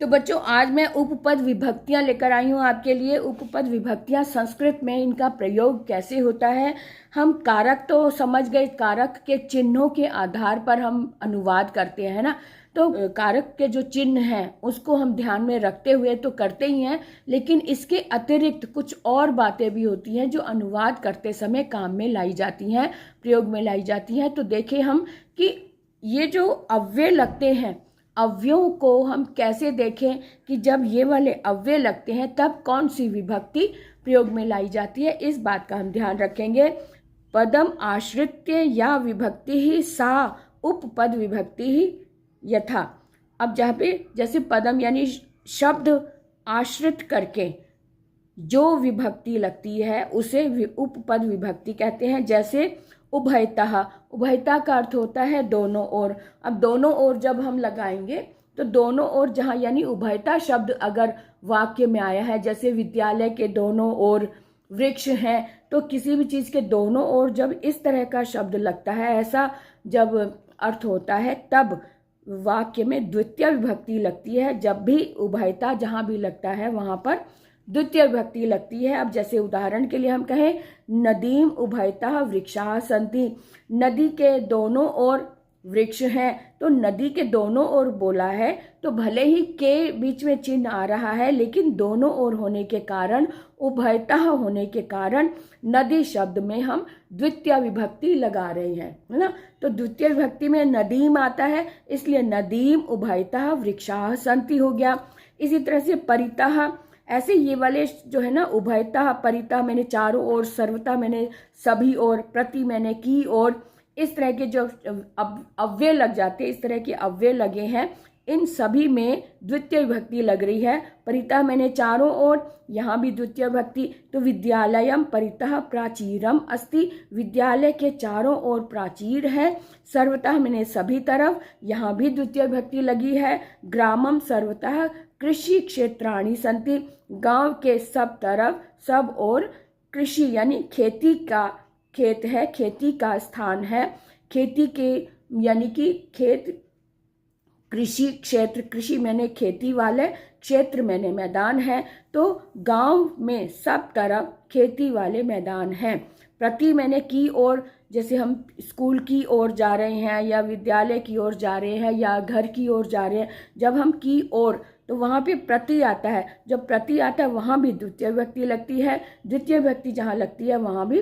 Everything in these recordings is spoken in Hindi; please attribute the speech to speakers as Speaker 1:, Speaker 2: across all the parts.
Speaker 1: तो बच्चों आज मैं उपपद विभक्तियां लेकर आई हूँ आपके लिए। उपपद विभक्तियां संस्कृत में इनका प्रयोग कैसे होता है। हम कारक तो समझ गए, कारक के चिन्हों के आधार पर हम अनुवाद करते हैं ना। तो कारक के जो चिन्ह हैं उसको हम ध्यान में रखते हुए तो करते ही हैं, लेकिन इसके अतिरिक्त कुछ और बातें भी होती हैं जो अनुवाद करते समय काम में लाई जाती हैं, प्रयोग में लाई जाती हैं। तो देखें हम कि ये जो अव्यय लगते हैं, अव्ययों को हम कैसे देखें कि जब ये वाले अव्यय लगते हैं तब कौन सी विभक्ति प्रयोग में लाई जाती है, इस बात का हम ध्यान रखेंगे। पदम आश्रित्य या विभक्ति ही सा उपपद विभक्ति ही यथा। अब जहाँ पे जैसे पदम यानी शब्द आश्रित करके जो विभक्ति लगती है उसे उपपद विभक्ति कहते हैं। जैसे उभयतः, उभयता का अर्थ होता है दोनों ओर। अब दोनों ओर जब हम लगाएंगे तो दोनों ओर जहाँ यानी उभयता शब्द अगर वाक्य में आया है, जैसे विद्यालय के दोनों ओर वृक्ष हैं, तो किसी भी चीज़ के दोनों ओर जब इस तरह का शब्द लगता है, ऐसा जब अर्थ होता है, तब वाक्य में द्वितीय विभक्ति लगती है। जब भी उभयता जहाँ भी लगता है वहाँ पर द्वितीय विभक्ति लगती है। अब जैसे उदाहरण के लिए हम कहें नदीम उभयतः वृक्षाः सन्ति, नदी के दोनों ओर वृक्ष हैं, तो नदी के दोनों ओर बोला है तो भले ही के बीच में चिन्ह आ रहा है, लेकिन दोनों ओर होने के कारण, उभयतः होने के कारण नदी शब्द में हम द्वितीय विभक्ति लगा रहे हैं, है ना। तो द्वितीय विभक्ति में नदीम आता है, इसलिए नदीम उभयतः वृक्षाः सन्ति हो गया। इसी तरह से परितः, ऐसे ये वाले जो है ना, उभयतः परितः मैंने चारों ओर, सर्वतः मैंने सभी ओर, प्रति मैंने की ओर, इस तरह के जो अव्यय लग जाते हैं, इस तरह के अव्यय लगे हैं, इन सभी में द्वितीय विभक्ति लग रही है। परितः मैंने चारों ओर, यहाँ भी द्वितीय विभक्ति। तो विद्यालयम परितः प्राचीरम अस्ति, विद्यालय के चारों ओर प्राचीर है। सर्वतः मैंने सभी तरफ, यहाँ भी द्वितीय विभक्ति लगी है। ग्रामम सर्वतः कृषि क्षेत्राणि सन्ति, गांव के सब तरफ, सब ओर कृषि यानी खेती का खेत है, खेती का स्थान है। खेती के यानी कि खेत, कृषि क्षेत्र, कृषि मैंने खेती वाले, क्षेत्र मैंने मैदान है, तो गांव में सब तरफ खेती वाले मैदान हैं। प्रति मैंने की ओर, जैसे हम स्कूल की ओर जा रहे हैं या विद्यालय की ओर जा रहे हैं या घर की ओर जा रहे हैं, जब हम की ओर तो वहाँ पे प्रति आता है। जब प्रति आता है वहाँ भी द्वितीय विभक्ति लगती है। द्वितीय विभक्ति जहाँ लगती है वहाँ भी,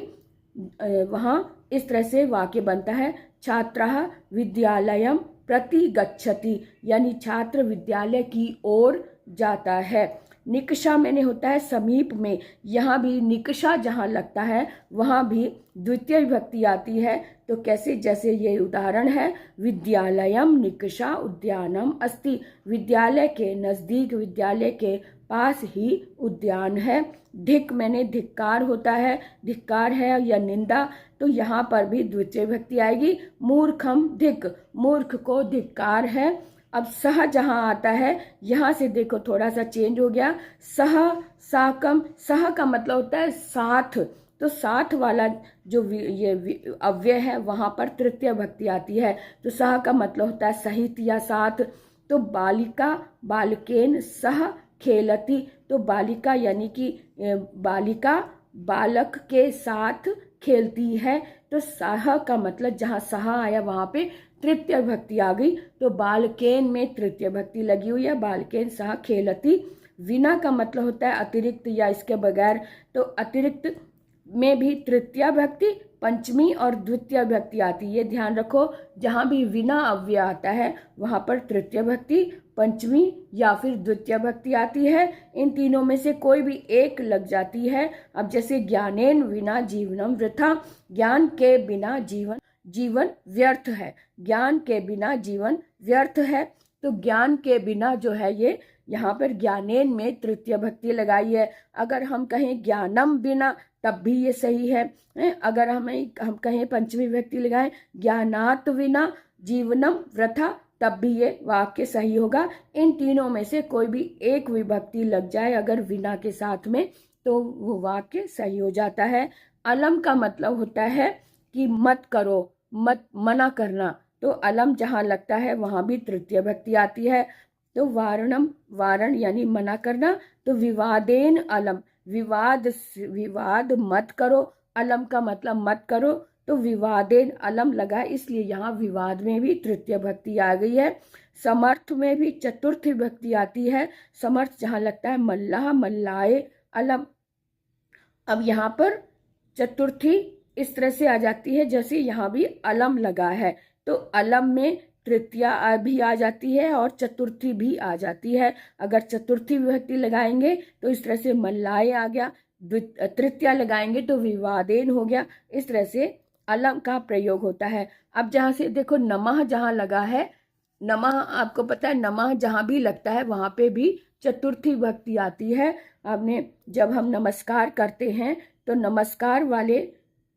Speaker 1: वहाँ इस तरह से वाक्य बनता है। छात्रः विद्यालयम प्रति गच्छति, यानी छात्र विद्यालय की ओर जाता है। निकषा मैंने होता है समीप में, यहाँ भी निकषा जहाँ लगता है वहाँ भी द्वितीय विभक्ति आती है। तो कैसे, जैसे ये उदाहरण है, विद्यालयम निकषा उद्यानम अस्ति, विद्यालय के नज़दीक, विद्यालय के पास ही उद्यान है। धिक मैंने धिक्कार होता है, धिक्कार है या निंदा, तो यहाँ पर भी द्वितीय विभक्ति आएगी। मूर्खम धिक, मूर्ख को धिक्कार है। अब सह जहाँ आता है, यहाँ से देखो थोड़ा सा चेंज हो गया। सह, साकम, सह का मतलब होता है साथ, तो साथ वाला जो ये अव्यय है वहाँ पर तृतीय विभक्ति आती है। तो सह का मतलब होता है सहित या साथ। तो बालिका बालकेन सह खेलती, तो बालिका यानी कि बालिका बालक के साथ खेलती है। तो सह का मतलब जहाँ सह आया वहाँ पे तृतीय विभक्ति आ गई, तो बालकेन में तृतीय विभक्ति लगी हुई है, बालकेन सह खेलती। विना का मतलब होता है अतिरिक्त या इसके बगैर, तो अतिरिक्त में भी तृतीय विभक्ति, पंचमी और द्वितीय विभक्ति आती है। ये ध्यान रखो, जहाँ भी विना अव्यय आता है वहाँ पर तृतीय विभक्ति, पंचमी या फिर द्वितीय विभक्ति आती है। इन तीनों में से कोई भी एक लग जाती है। अब जैसे ज्ञानेन विना जीवनम वृथा, ज्ञान के बिना जीवन व्यर्थ है, ज्ञान के बिना जीवन व्यर्थ है। तो ज्ञान के बिना जो है ये यहाँ पर ज्ञानेन में तृतीय विभक्ति लगाई है। अगर हम कहें ज्ञानम बिना तब भी ये सही है। अगर हम कहें पंचमी विभक्ति लगाएं ज्ञानात विना जीवनम वृथा, तब भी ये वाक्य सही होगा। इन तीनों में से कोई भी एक विभक्ति लग जाए अगर विना के साथ में, तो वो वाक्य सही हो जाता है। अलम का मतलब होता है कि मत करो, मत, मना करना। तो अलम जहाँ लगता है वहाँ भी तृतीय विभक्ति आती है। तो वारणम, वारण यानी मना करना। तो विवादेन अलम, विवाद मत करो, अलम का मतलब मत करो, तो विवादेन अलम लगा, इसलिए यहाँ विवाद में भी तृतीय भक्ति आ गई है। समर्थ में भी चतुर्थी भक्ति आती है। समर्थ जहाँ लगता है मल्लाह, मल्लाए, अलम। अब यहाँ पर चतुर्थी इस तरह से आ जाती है जैसे यहाँ भी अलम लगा है, तो अलम में तृतीया भी आ जाती है और चतुर्थी भी आ जाती है। अगर चतुर्थी विभक्ति लगाएंगे तो इस तरह से मल्लाए आ गया, तृतीया लगाएंगे तो विवादेन हो गया। इस तरह से अलम का प्रयोग होता है। अब जहाँ से देखो नमः जहाँ लगा है, नमः आपको पता है नमः जहाँ भी लगता है वहाँ पे भी चतुर्थी विभक्ति आती है। आपने जब हम नमस्कार करते हैं तो नमस्कार वाले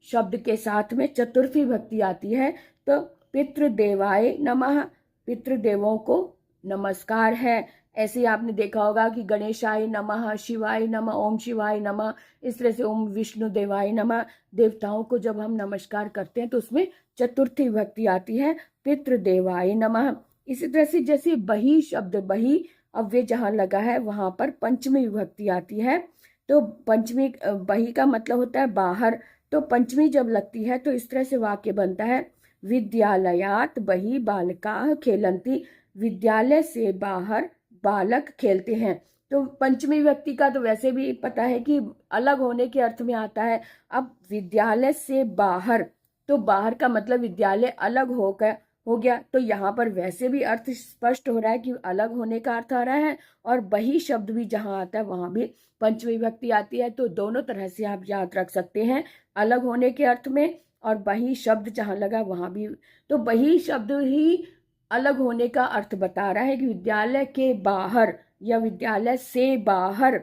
Speaker 1: शब्द के साथ में चतुर्थी विभक्ति आती है। तो पितृदेवाय नमः, पितृदेवों को नमस्कार है। ऐसे आपने देखा होगा कि गणेशाय नमः, शिवाय नमः, ओम शिवाय नमः, इस तरह से ओम विष्णु देवाय नमः, देवताओं को जब हम नमस्कार करते हैं तो उसमें चतुर्थी विभक्ति आती है, पितृदेवाय नमः। इसी तरह से जैसे बही शब्द, बही अव्यय जहाँ लगा है वहां पर पंचमी विभक्ति आती है। तो पंचमी, बही का मतलब होता है बाहर, तो पंचमी जब लगती है तो इस तरह से वाक्य बनता है, विद्यालयात बही बालकाः खेलन्ति, विद्यालय से बाहर बालक खेलते हैं। तो पंचमी विभक्ति का तो वैसे भी पता है कि अलग होने के अर्थ में आता है। अब विद्यालय से बाहर, तो बाहर का मतलब विद्यालय अलग हो गया, तो यहाँ पर वैसे भी अर्थ स्पष्ट हो रहा है कि अलग होने का अर्थ आ रहा है। और बही शब्द भी जहाँ आता है वहाँ भी पंचमी विभक्ति आती है, तो दोनों तरह से आप याद रख सकते हैं, अलग होने के अर्थ में और बही शब्द जहाँ लगा वहाँ भी। तो बही शब्द ही अलग होने का अर्थ बता रहा है कि विद्यालय के बाहर या विद्यालय से बाहर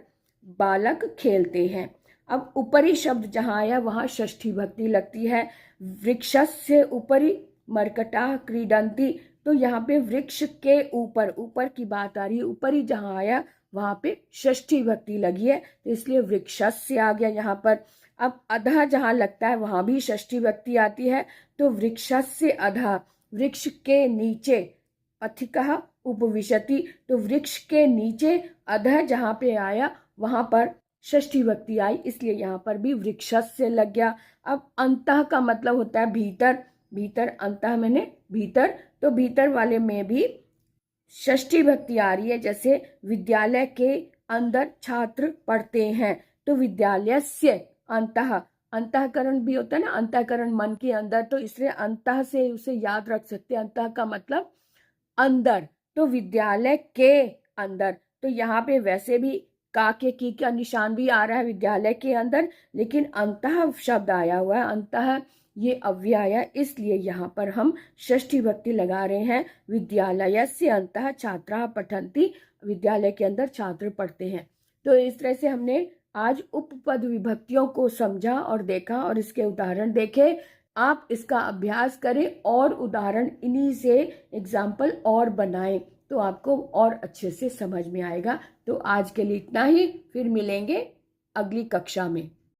Speaker 1: बालक खेलते हैं। अब ऊपरी शब्द जहाँ आया वहाँ षष्ठी भक्ति लगती है। वृक्षस्य उपरि मर्कटाः क्रीडन्ति, तो यहाँ पे वृक्ष के ऊपर, ऊपर की बात आ रही है, ऊपरी जहाँ आया वहाँ पे षष्ठी भक्ति लगी है, तो इसलिए वृक्षस्य आ गया यहाँ पर। अब अधः जहाँ लगता है वहाँ भी षष्ठी भक्ति आती है, तो वृक्षस्य अधः, वृक्ष के नीचे, अधिकः उपविशति, तो वृक्ष के नीचे अधः जहाँ पे आया वहाँ पर षष्ठी भक्ति आई, इसलिए यहाँ पर भी वृक्षस्य लग गया। अब अंतः का मतलब होता है भीतर, भीतर, अंतः मैंने भीतर, तो भीतर वाले में भी षष्ठी भक्ति आ रही है। जैसे विद्यालय के अंदर छात्र पढ़ते हैं, तो विद्यालयस्य अंतः, अंतःकरण भी होता है ना, अंतःकरण मन के अंदर, तो इसलिए अंतः से उसे याद रख सकते हैं, अंतः का मतलब अंदर, तो विद्यालय के अंदर। तो यहाँ पे वैसे भी का के की का निशान भी आ रहा है विद्यालय के अंदर, लेकिन अंतः शब्द आया हुआ है, अंतः ये अव्यय आया, इसलिए यहाँ पर हम षष्ठी भक्ति लगा रहे हैं। विद्यालयस्य अंतः छात्राः पठन्ति, विद्यालय के अंदर छात्र पढ़ते हैं। तो इस तरह से हमने आज उपपद विभक्तियों को समझा और देखा और इसके उदाहरण देखे। आप इसका अभ्यास करें और उदाहरण इन्हीं से एग्जाम्पल और बनाएं, तो आपको और अच्छे से समझ में आएगा। तो आज के लिए इतना ही, फिर मिलेंगे अगली कक्षा में।